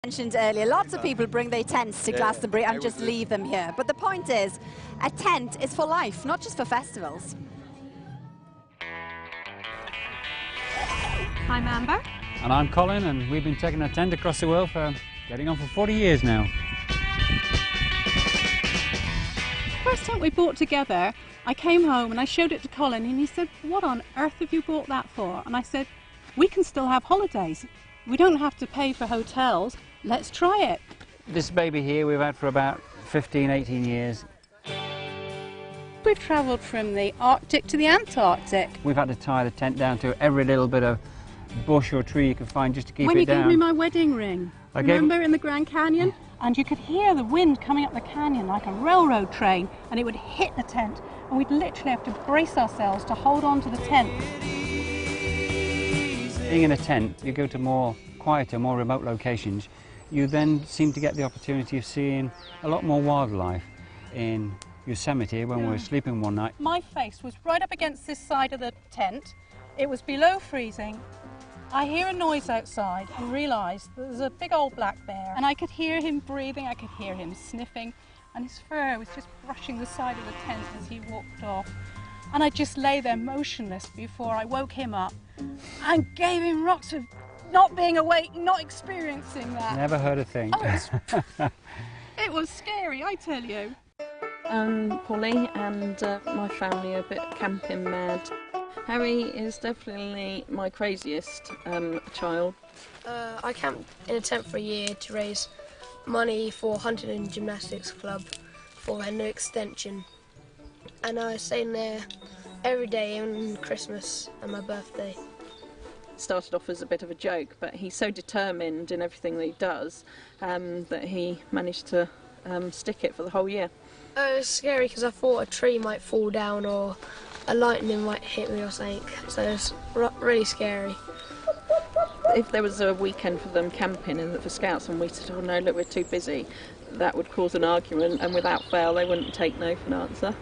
mentioned earlier, lots of people bring their tents to Glastonbury and just leave them here. But the point is, a tent is for life, not just for festivals. I'm Amber. And I'm Colin, and we've been taking a tent across the world for getting on for 40 years now. First tent we bought together, I came home and I showed it to Colin and he said, "What on earth have you bought that for?" And I said, "We can still have holidays. We don't have to pay for hotels. Let's try it." This baby here we've had for about 15, 18 years. We've travelled from the Arctic to the Antarctic. We've had to tie the tent down to every little bit of bush or tree you could find just to keep it down. When you gave me my wedding ring, remember in the Grand Canyon? And you could hear the wind coming up the canyon like a railroad train, and it would hit the tent, and we'd literally have to brace ourselves to hold on to the tent. Being in a tent, you go to more quieter, more remote locations, you then seem to get the opportunity of seeing a lot more wildlife. In Yosemite, when we were sleeping one night, my face was right up against this side of the tent. It was below freezing. I hear a noise outside and realise there's a big old black bear, and I could hear him breathing, I could hear him sniffing, and his fur was just brushing the side of the tent as he walked off. And I just lay there motionless before I woke him up and gave him rocks for not being awake, not experiencing that. Never heard a thing. Oh, it was scary, I tell you. Polly and my family are a bit camping mad. Harry is definitely my craziest child. I camped in a tent for a year to raise money for Hunting and Gymnastics Club for their new extension. And I stayed in there every day on Christmas and my birthday. Started off as a bit of a joke, but he's so determined in everything that he does that he managed to stick it for the whole year. It was scary because I thought a tree might fall down or a lightning might hit me or something, so it was really scary. If there was a weekend for them camping and for Scouts and we said, "Oh no, look, we're too busy," that would cause an argument, and without fail they wouldn't take no for an answer.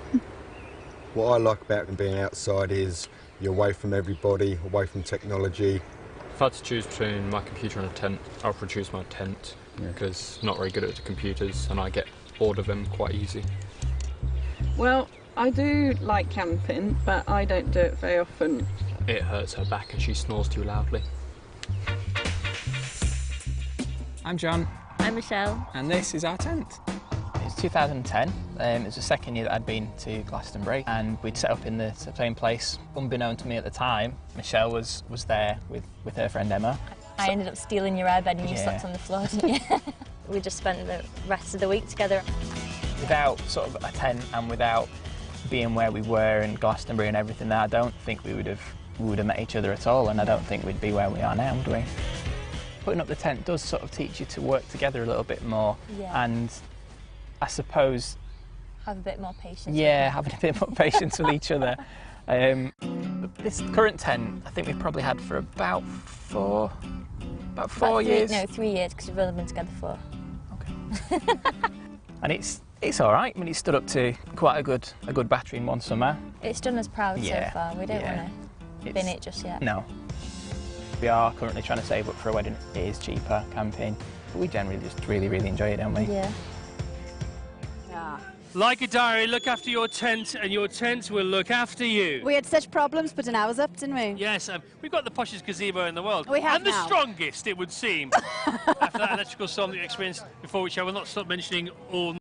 What I like about being outside is you're away from everybody, away from technology. If I had to choose between my computer and a tent, I'll choose my tent because I'm not very good at the computers and I get bored of them quite easy. Well, I do like camping, but I don't do it very often. It hurts her back and she snores too loudly. I'm John. I'm Michelle. And this is our tent. It's 2010. It was the second year that I'd been to Glastonbury, and we'd set up in the same place. Unbeknown to me at the time, Michelle was there with her friend Emma. I ended up stealing your airbed and you slept on the floor, didn't you? We just spent the rest of the week together. Without sort of a tent and without being where we were in Glastonbury and everything there, I don't think we would have met each other at all, and I don't think we'd be where we are now, would we? Putting up the tent does sort of teach you to work together a little bit more, and I suppose have a bit more patience. Yeah, having a bit more patience with each other. This current tent, I think we've probably had for about four years. No, 3 years, because we've only been together 4. Okay. And it's all right. I mean, it's stood up to quite a good battery in one summer. It's done us proud so far. We don't want to bin it just yet. No. We are currently trying to save up for a wedding. It is cheaper camping, but we generally just really enjoy it, don't we? Yeah. Like a diary, look after your tent and your tent will look after you. We had such problems putting ours up, didn't we? Yes, we've got the poshest gazebo in the world. We have And the now. strongest, it would seem, after that electrical storm that you experienced before, which I will not stop mentioning all